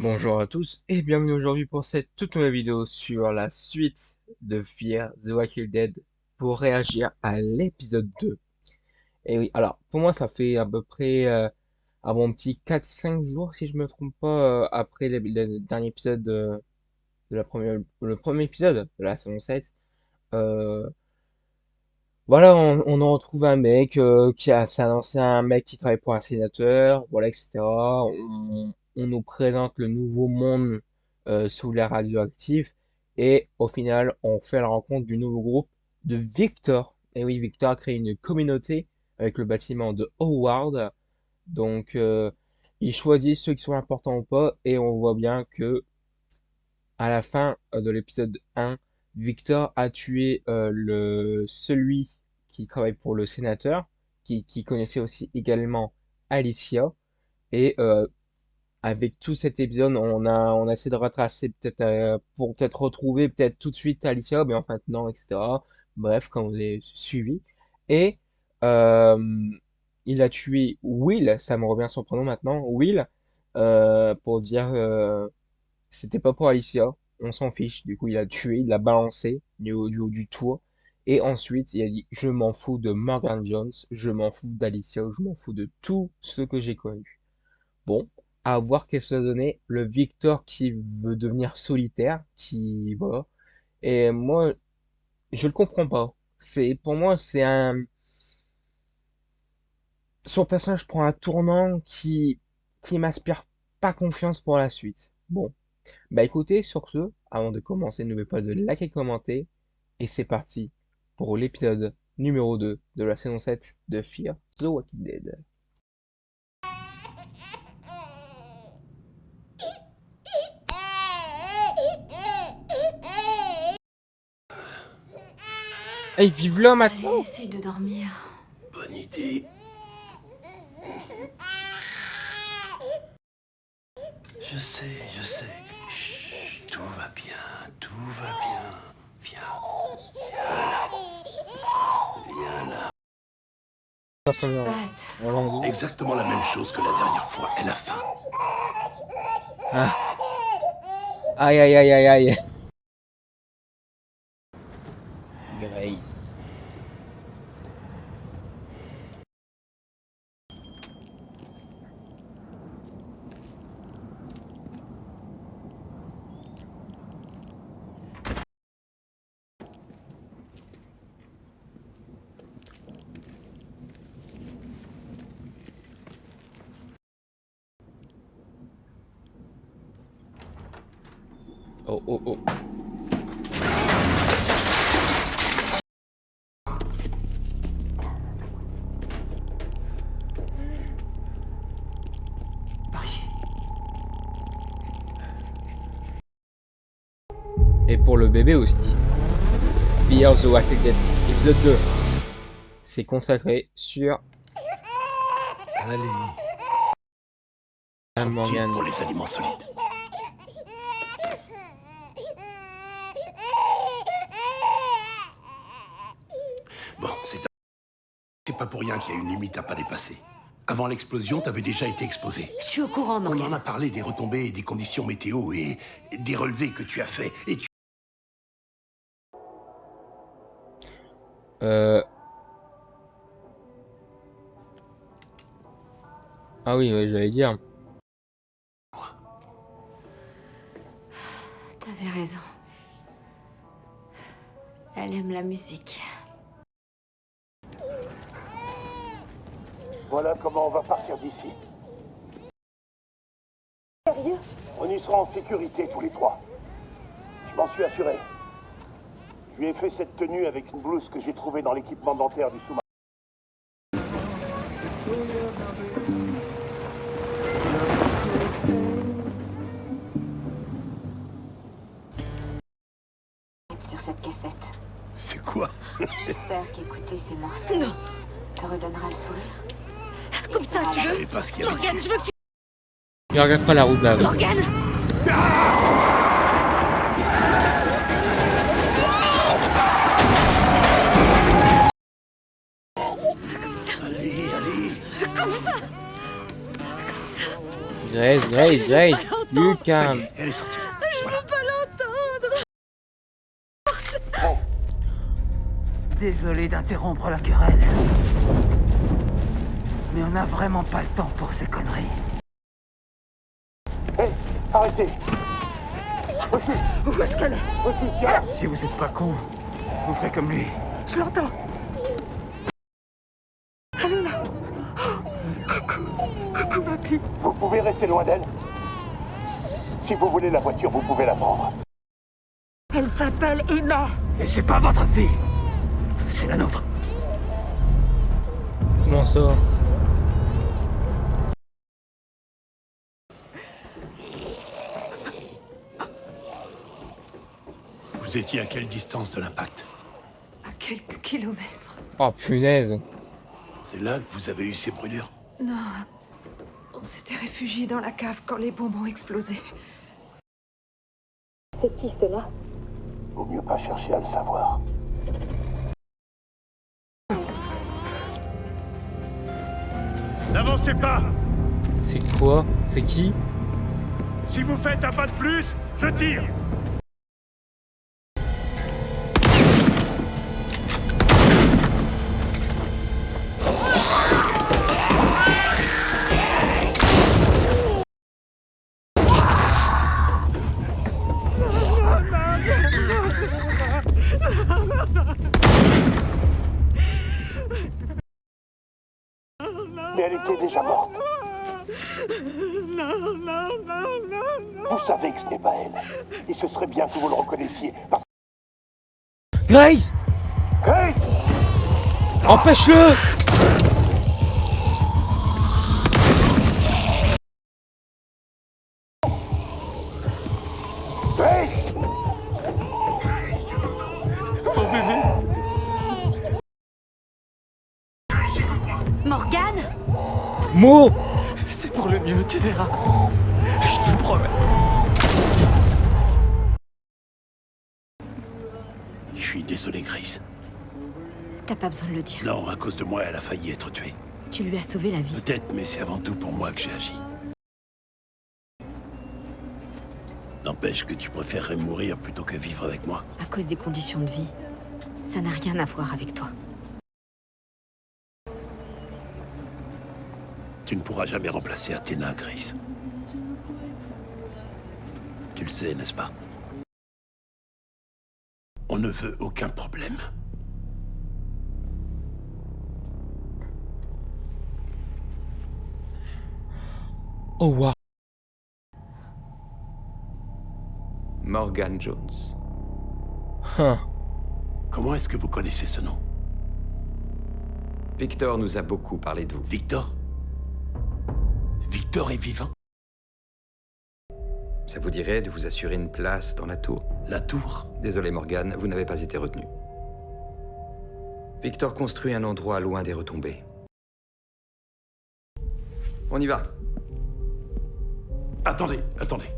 Bonjour à tous et bienvenue aujourd'hui pour cette toute nouvelle vidéo sur la suite de Fear the Walking Dead pour réagir à l'épisode 2. Et oui, alors pour moi ça fait à peu près un bon petit 4-5 jours si je me trompe pas après le dernier épisode de le premier épisode de la saison 7. Euh, voilà, on en retrouve un mec c'est un ancien mec qui travaille pour un sénateur, voilà, etc. On nous présente le nouveau monde sous l'ère radioactive et au final, on fait la rencontre du nouveau groupe de Victor. Et oui, Victor a créé une communauté avec le bâtiment de Howard. Donc, il choisit ceux qui sont importants ou pas et on voit bien que à la fin de l'épisode 1, Victor a tué celui qui travaille pour le sénateur, qui connaissait aussi également Alicia. Et avec tout cet épisode, on a essayé de retracer peut-être pour peut-être retrouver peut-être tout de suite Alicia, mais en fait non, etc. Bref, comme vous avez suivi. Et euh, il a tué Will, ça me revient son prénom maintenant, Will, pour dire c'était pas pour Alicia, on s'en fiche. Du coup, il a tué, il l'a balancé du haut du toit. Et ensuite, il a dit, je m'en fous de Morgan Jones, je m'en fous d'Alicia, je m'en fous de tout ce que j'ai connu. Bon, à voir qu'est-ce que ça va donner. Le Victor qui veut devenir solitaire, qui, voilà. Et moi, je le comprends pas. Pour moi, son personnage prend un tournant qui m'inspire pas confiance pour la suite. Bon. Bah écoutez, sur ce, avant de commencer, n'oubliez pas de liker et commenter. Et c'est parti pour l'épisode numéro 2 de la saison 7 de Fear the Walking Dead. Hey, vive là Allez, maintenant! essaye de dormir. Bonne idée. Je sais. Chut, tout va bien, tout va bien. Viens là. Qu'est-ce qui se passe? En langue. Exactement la même chose que la dernière fois. Elle a faim. Ah. Aïe aïe aïe aïe aïe. Grace. Oh oh oh. Par ici. Et pour le bébé aussi. Fear the Walking Dead, épisode 2. C'est consacré sur Allez. Trop petite Morgan. pour les aliments solides. Bon, c'est pas pour rien qu'il y a une limite à pas dépasser. Avant l'explosion, t'avais déjà été exposé. Je suis au courant, On en Morgan. a parlé des retombées et des conditions météo et des relevés que tu as fait. Et tu... Euh... Ah oui, ouais, j'allais dire. T'avais raison. Elle aime la musique. Voilà comment on va partir d'ici. Sérieux? On y sera en sécurité tous les trois. Je m'en suis assuré. Je lui ai fait cette tenue avec une blouse que j'ai trouvée dans l'équipement dentaire du sous-marin. Sur cette cassette. C'est quoi? J'espère qu'écouter ces morceaux te redonnera le sourire. Comme ça, tu Je veux? savais pas ce qu'il y avait Morgan, dessus. je veux que tu... Il regarde pas la route là. Morgan! Allez. Comme ça! Grace. Pas l'entendre. Du Ça y calme. est, elle est sortie. Je Voilà. veux pas l'entendre. Désolé d'interrompre la querelle. Mais on n'a vraiment pas le temps pour ces conneries. Hé, arrêtez. Refuse. Où est-ce qu'elle est? Refuse, viens. Si vous êtes pas con, vous ferez comme lui. Je l'entends. Alina. Coucou, ma fille. Vous pouvez rester loin d'elle. Si vous voulez la voiture, vous pouvez la prendre. Elle s'appelle Emma. Et c'est pas votre fille. C'est la nôtre. Comment ça? Vous étiez à quelle distance de l'impact? À quelques kilomètres. Oh punaise. C'est là que vous avez eu ces brûlures? Non. On s'était réfugiés dans la cave quand les bombes ont explosé. C'est qui cela? Vaut mieux pas chercher à le savoir. N'avancez pas! C'est quoi? C'est qui? Si vous faites un pas de plus, je tire! Mais elle était déjà morte. Vous savez que ce n'est pas elle. Et ce serait bien que vous le reconnaissiez. Parce Grace! que... Grace! Empêche-le! Grace! Morgane? Mo! C'est pour le mieux, tu verras. Je te le promets. Je suis désolé, Grace. T'as pas besoin de le dire. Non, à cause de moi, elle a failli être tuée. Tu lui as sauvé la vie. Peut-être, mais c'est avant tout pour moi que j'ai agi. N'empêche que tu préférerais mourir plutôt que vivre avec moi. À cause des conditions de vie. Ça n'a rien à voir avec toi. Tu ne pourras jamais remplacer Athéna, Grace. Tu le sais, n'est-ce pas? On ne veut aucun problème. Oh wow. Morgan Jones. Hein. Comment est-ce que vous connaissez ce nom? Victor nous a beaucoup parlé de vous. Victor? Victor est vivant? Ça vous dirait de vous assurer une place dans la tour? La tour? Désolé Morgan, vous n'avez pas été retenu. Victor construit un endroit loin des retombées. On y va. Attendez, attendez.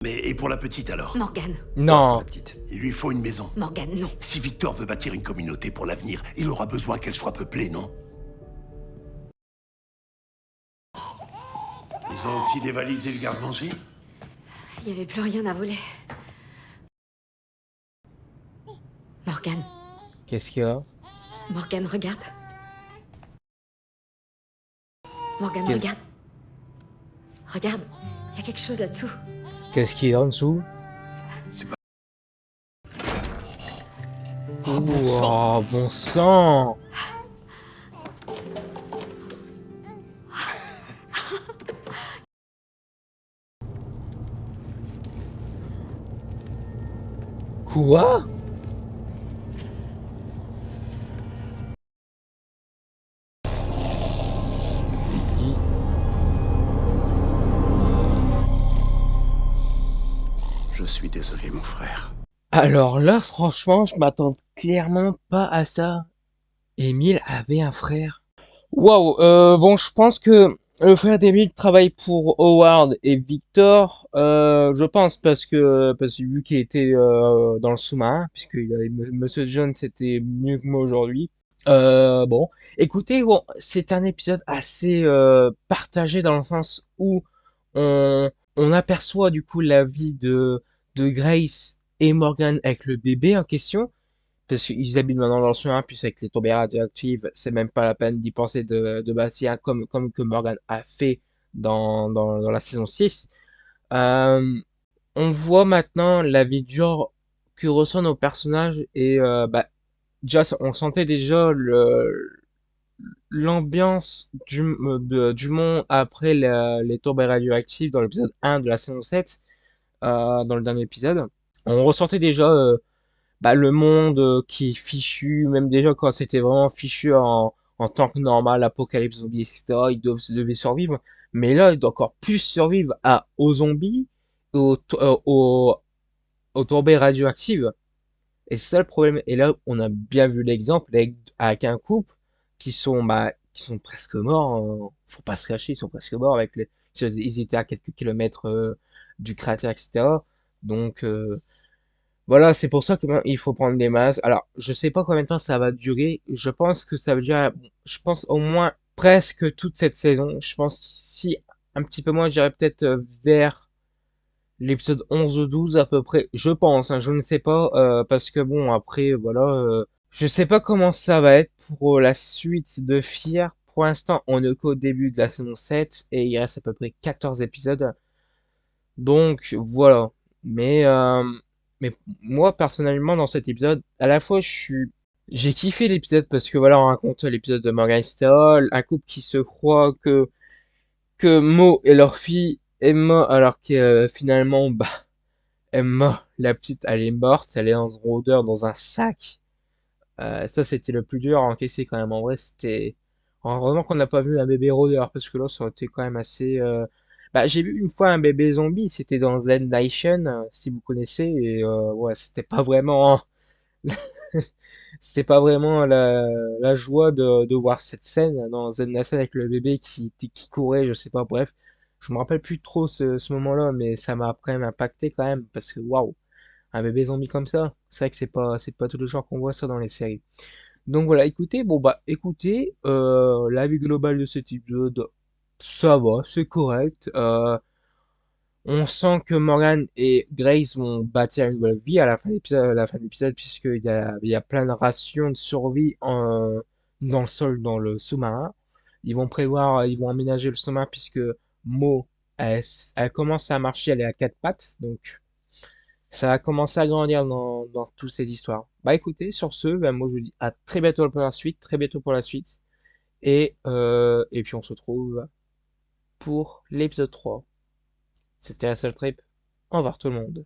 Mais et pour la petite alors? Morgane. Non. La petite. Il lui faut une maison. Morgane, non. Si Victor veut bâtir une communauté pour l'avenir, il aura besoin qu'elle soit peuplée, non? Ils ont aussi dévalisé le garde-manger? Il y avait plus rien à voler. Morgane. Qu'est-ce qu'il y a? Morgane, regarde. Morgane, Qu'est-ce- regarde. Regarde. Il y a quelque chose là-dessous. Qu'est-ce qu'il y a en dessous? Oh, bon sang. Oh, bon sang! Quoi? Je suis désolé, mon frère. Alors là, franchement, je m'attends clairement pas à ça. Émile avait un frère. Waouh, bon, je pense que le frère d'Émile travaille pour Howard et Victor. Je pense parce que vu qu'il était dans le sous-marin, puisque Monsieur Jones était mieux que moi aujourd'hui. Bon, écoutez, bon, c'est un épisode assez partagé dans le sens où on aperçoit du coup la vie de Grace et Morgan avec le bébé en question, parce qu'ils habitent maintenant dans le sous-marin, puis avec les tombées radioactives, c'est même pas la peine d'y penser de bâtir comme que Morgan a fait dans la saison 6. Euh, on voit maintenant la vie dure que ressentent nos personnages et bah, déjà, on sentait déjà l'ambiance du monde après les tombées radioactives dans l'épisode 1 de la saison 7, dans le dernier épisode. On ressentait déjà bah, le monde qui est fichu, même déjà quand c'était vraiment fichu en temps que normal, apocalypse zombie, etc., devaient survivre. Mais là, ils doivent encore plus survivre aux zombies, aux tombées radioactives. Et c'est ça le problème. Et là, on a bien vu l'exemple avec un couple qui sont presque morts. Faut pas se cacher, ils sont presque morts ils étaient à quelques kilomètres du cratère, etc. Donc voilà, c'est pour ça que il faut prendre des masques. Alors, je sais pas combien de temps ça va durer. Je pense que ça va durer, je pense au moins presque toute cette saison. Je pense si un petit peu moins, je dirais peut-être vers l'épisode 11 ou 12 à peu près, je pense, hein, je ne sais pas, parce que bon, après, voilà, je sais pas comment ça va être pour la suite de Fear. Pour l'instant, on est qu'au début de la saison 7 et il reste à peu près 14 épisodes. Donc, voilà. Mais, euh, mais moi, personnellement, dans cet épisode, à la fois, j'ai kiffé l'épisode parce que voilà, on raconte l'épisode de Morgan Sterol, un couple qui se croit que Mo et leur fille Emma, alors que finalement, bah, Emma, la petite, elle est morte, elle est dans un rôdeur, dans un sac. Ça, c'était le plus dur à encaisser quand même. En vrai, c'était... Heureusement qu'on n'a pas vu un bébé rôdeur, parce que là, ça aurait été quand même assez... Bah, j'ai vu une fois un bébé zombie, c'était dans Z Nation, si vous connaissez, et ouais, c'était pas vraiment... C'était pas vraiment la joie de voir cette scène dans Z Nation avec le bébé qui courait, je sais pas, bref. Je me rappelle plus trop ce moment-là, mais ça m'a quand même impacté quand même, parce que waouh! Un bébé zombie comme ça. C'est vrai que c'est pas tous les jours qu'on voit ça dans les séries. Donc voilà, écoutez, bon bah écoutez, l'avis global de cet épisode, ça va, c'est correct. On sent que Morgan et Grace vont bâtir une nouvelle vie à la fin de l'épisode, il y a plein de rations de survie dans le sol, dans le sous-marin. Ils vont emménager le sous-marin puisque Mo, elle commence à marcher, elle est à quatre pattes, donc ça a commencé à grandir dans toutes ces histoires. Bah écoutez, sur ce, bah, moi je vous dis à très bientôt pour la suite, très bientôt pour la suite. Et puis on se retrouve pour l'épisode 3. C'était la seule trip. Au revoir tout le monde.